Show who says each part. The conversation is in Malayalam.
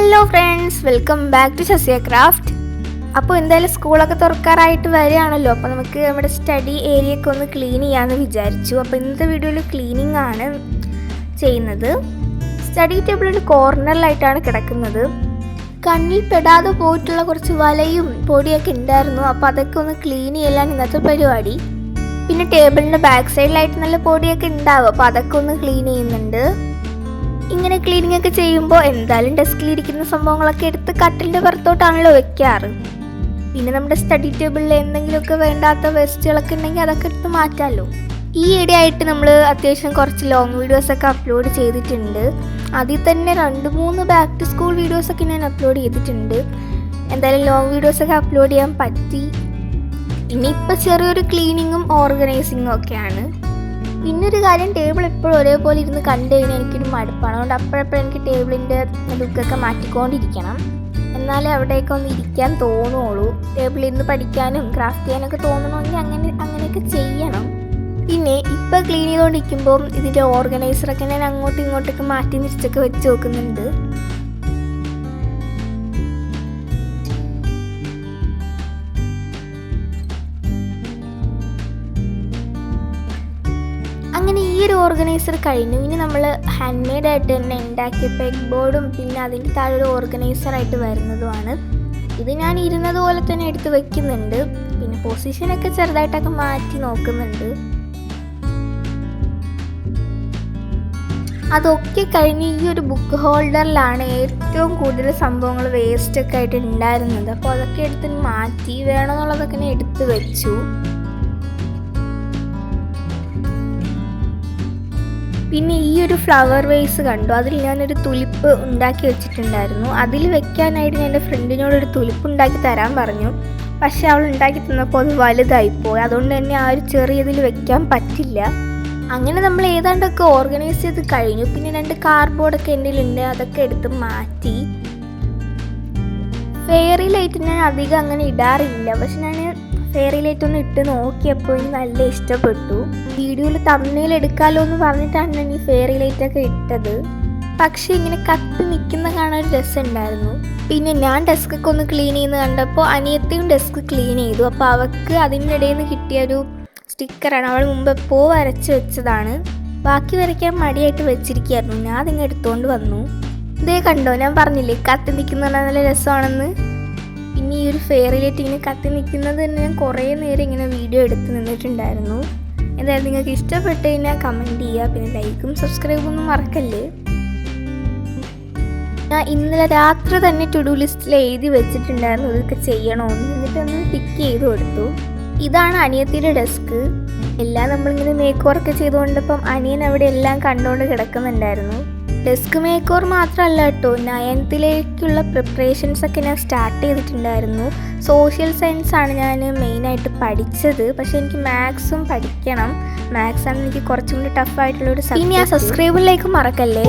Speaker 1: Hello friends, welcome back to Sasya Craft. അപ്പോൾ എന്തായാലും സ്കൂളൊക്കെ തുറക്കാറായിട്ട് വരികയാണല്ലോ. അപ്പോൾ നമുക്ക് നമ്മുടെ സ്റ്റഡി ഏരിയയൊക്കെ ഒന്ന് ക്ലീൻ ചെയ്യാമെന്ന് വിചാരിച്ചു. അപ്പോൾ ഇന്നത്തെ വീഡിയോയിൽ ക്ലീനിങ് ആണ് ചെയ്യുന്നത്. സ്റ്റഡി ടേബിൾ ഒരു കോർണറിലായിട്ടാണ് കിടക്കുന്നത്. കണ്ണിൽ പെടാതെ പോയിട്ടുള്ള കുറച്ച് വലയും പൊടിയൊക്കെ ഉണ്ടായിരുന്നു. അപ്പോൾ അതൊക്കെ ഒന്ന് ക്ലീൻ ചെയ്യലാണ് ഇന്നത്തെ പരിപാടി. പിന്നെ ടേബിളിൻ്റെ ബാക്ക് സൈഡിലായിട്ട് നല്ല പൊടിയൊക്കെ ഉണ്ടാവും. അപ്പോൾ അതൊക്കെ ഒന്ന് ക്ലീൻ ചെയ്യുന്നുണ്ട്. ഇങ്ങനെ ക്ലീനിങ് ഒക്കെ ചെയ്യുമ്പോൾ എന്തായാലും ഡെസ്കിലിരിക്കുന്ന സംഭവങ്ങളൊക്കെ എടുത്ത് കട്ടിലിൻ്റെ പുറത്തോട്ടാണല്ലോ വെക്കാറ്. പിന്നെ നമ്മുടെ സ്റ്റഡി ടേബിളിൽ എന്തെങ്കിലുമൊക്കെ വേണ്ടാത്ത വേസ്റ്റുകളൊക്കെ ഉണ്ടെങ്കിൽ അതൊക്കെ എടുത്ത് മാറ്റാമല്ലോ. ഈ ഇടെ ആയിട്ട് നമ്മൾ അത്യാവശ്യം കുറച്ച് ലോങ് വീഡിയോസൊക്കെ അപ്ലോഡ് ചെയ്തിട്ടുണ്ട്. അതിൽ തന്നെ 2-3 ബാക്ക് ടു സ്കൂൾ വീഡിയോസൊക്കെ ഞാൻ അപ്ലോഡ് ചെയ്തിട്ടുണ്ട്. എന്തായാലും ലോങ് വീഡിയോസൊക്കെ അപ്ലോഡ് ചെയ്യാൻ പറ്റി. ഇനിയിപ്പോൾ ചെറിയൊരു ക്ലീനിങ്ങും ഓർഗനൈസിങ്ങും ഒക്കെയാണ്. പിന്നൊരു കാര്യം, ടേബിൾ എപ്പോഴും ഒരേപോലെ ഇരുന്ന് കണ്ടു കഴിഞ്ഞാൽ എനിക്കൊരു മടുപ്പാണ്. അതുകൊണ്ട് അപ്പോഴപ്പോഴും എനിക്ക് ടേബിളിൻ്റെ ലുക്കൊക്കെ മാറ്റിക്കൊണ്ടിരിക്കണം. എന്നാലേ അവിടെയൊക്കെ ഒന്ന് ഇരിക്കാൻ തോന്നുള്ളൂ. ടേബിളിൽ ഇരുന്ന് പഠിക്കാനും ക്രാഫ്റ്റ് ചെയ്യാനൊക്കെ തോന്നണമെങ്കിൽ അങ്ങനെയൊക്കെ ചെയ്യണം. പിന്നെ ഇപ്പോൾ ക്ലീൻ ചെയ്തുകൊണ്ടിരിക്കുമ്പോൾ ഇതിൻ്റെ ഓർഗനൈസറൊക്കെ ഞാൻ അങ്ങോട്ടും ഇങ്ങോട്ടൊക്കെ മാറ്റി തിരിച്ചൊക്കെ വെച്ച് നോക്കുന്നുണ്ട്. അങ്ങനെ ഈ ഒരു ഓർഗനൈസർ കഴിഞ്ഞു. ഇനി നമ്മൾ ഹാൻഡ് മെയ്ഡ് ആയിട്ട് തന്നെ ഉണ്ടാക്കിയ പെഗ് ബോർഡും പിന്നെ അതിൻ്റെ താഴെ ഒരു ഓർഗനൈസറായിട്ട് വരുന്നതുമാണ്. ഇത് ഞാൻ ഇരുന്നത് പോലെ തന്നെ എടുത്ത് വെക്കുന്നുണ്ട്. പിന്നെ പൊസിഷനൊക്കെ ചെറുതായിട്ടൊക്കെ മാറ്റി നോക്കുന്നുണ്ട്. അതൊക്കെ കഴിഞ്ഞ് ഈ ഒരു ബുക്ക് ഹോൾഡറിലാണ് ഏറ്റവും കൂടുതൽ സംഭവങ്ങൾ വേസ്റ്റൊക്കെ ആയിട്ട് ഉണ്ടായിരുന്നത്. അപ്പോൾ അതൊക്കെ എടുത്ത് മാറ്റി വേണമെന്നുള്ളതൊക്കെ ഞാൻ എടുത്ത് വെച്ചു. പിന്നെ ഈ ഒരു ഫ്ലവർ വേസ് കണ്ടു. അതിൽ ഞാനൊരു തുലിപ്പ് ഉണ്ടാക്കി വെച്ചിട്ടുണ്ടായിരുന്നു. അതിൽ വെക്കാനായിട്ട് ഞാൻ എൻ്റെ ഫ്രണ്ടിനോടൊരു തുലിപ്പ് ഉണ്ടാക്കി തരാൻ പറഞ്ഞു. പക്ഷേ അവൾ ഉണ്ടാക്കി തന്നപ്പോൾ അത് വലുതായിപ്പോയി. അതുകൊണ്ട് തന്നെ ആ ഒരു ചെറിയതിൽ വെക്കാൻ പറ്റില്ല. അങ്ങനെ നമ്മൾ ഏതാണ്ടൊക്കെ ഓർഗനൈസ് ചെയ്ത് കഴിഞ്ഞു. പിന്നെ 2 കാർഡ്ബോർഡൊക്കെ എൻ്റെ കയ്യിലുണ്ട്. അതൊക്കെ എടുത്ത് മാറ്റി. ഫെയറി ലൈറ്റ് ഞാൻ അധികം അങ്ങനെ ഇടാറില്ല. പക്ഷെ ഞാൻ ഫെയറി ലൈറ്റ് ഒന്ന് ഇട്ട് നോക്കിയപ്പോൾ എനിക്ക് നല്ല ഇഷ്ടപ്പെട്ടു. വീഡിയോയിൽ തമ്മിൽ എടുക്കാമല്ലോ എന്ന് പറഞ്ഞിട്ടാണ് ഞാൻ ഈ ഫെയറി ലൈറ്റൊക്കെ ഇട്ടത്. പക്ഷേ ഇങ്ങനെ കത്തി നിൽക്കുന്ന കാണാൻ ഒരു രസമുണ്ടായിരുന്നു. പിന്നെ ഞാൻ ഡെസ്കൊക്കെ ഒന്ന് ക്ലീൻ ചെയ്യുന്നത് കണ്ടപ്പോൾ അനിയത്തിയും ഡെസ്ക് ക്ലീൻ ചെയ്തു. അപ്പോൾ അവൾക്ക് അതിൻ്റെ ഇടയിൽ നിന്ന് കിട്ടിയൊരു സ്റ്റിക്കറാണ്. അവൾ മുമ്പ് എപ്പോൾ വരച്ച് വെച്ചതാണ്. ബാക്കി വരയ്ക്കാൻ മടിയായിട്ട് വെച്ചിരിക്കുകയായിരുന്നു. ഞാൻ അതിങ്ങ് എടുത്തുകൊണ്ട് വന്നു. ഇതേ കണ്ടോ, ഞാൻ പറഞ്ഞില്ലേ കത്തി നിൽക്കുന്ന നല്ല രസമാണെന്ന്. പിന്നെ ഈ ഒരു ഫെയറി ലൈറ്റ് ഇങ്ങനെ കത്തി നിൽക്കുന്നത് തന്നെ ഞാൻ കുറേ നേരം ഇങ്ങനെ വീഡിയോ എടുത്ത് നിന്നിട്ടുണ്ടായിരുന്നു. എന്തായാലും നിങ്ങൾക്ക് ഇഷ്ടപ്പെട്ട് കഴിഞ്ഞാൽ കമൻറ്റ് ചെയ്യുക. പിന്നെ ലൈക്കും സബ്സ്ക്രൈബും ഒന്നും മറക്കല്ലേ. ഞാൻ ഇന്നലെ രാത്രി തന്നെ ടു ഡു ലിസ്റ്റിൽ എഴുതി വെച്ചിട്ടുണ്ടായിരുന്നു ഇതൊക്കെ ചെയ്യണമെന്ന്. എന്നിട്ടൊന്ന് ടിക്ക് ചെയ്ത് കൊടുത്തു. ഇതാണ് അനിയത്തിയുടെ ഡെസ്ക്. എല്ലാം നമ്മളിങ്ങനെ മേക്ക് ഓവറൊക്കെ ചെയ്തുകൊണ്ടപ്പം അനിയൻ അവിടെ എല്ലാം കണ്ടുകൊണ്ട് കിടക്കുന്നുണ്ടായിരുന്നു. ഡെസ്ക് മേക്ക് ഓവർ മാത്രമല്ല കേട്ടോ, 9th പ്രിപ്പറേഷൻസൊക്കെ ഞാൻ സ്റ്റാർട്ട് ചെയ്തിട്ടുണ്ടായിരുന്നു. സോഷ്യൽ സയൻസ് ആണ് ഞാൻ മെയിനായിട്ട് പഠിച്ചത്. പക്ഷേ എനിക്ക് മാത്സും പഠിക്കണം. മാത്സാണ് എനിക്ക് കുറച്ചും കൂടി ടഫായിട്ടുള്ളൊരു സബ്ജക്റ്റ്. ഇനി ആ സബ്സ്ക്രൈബിലേക്ക് മറക്കല്ലേ.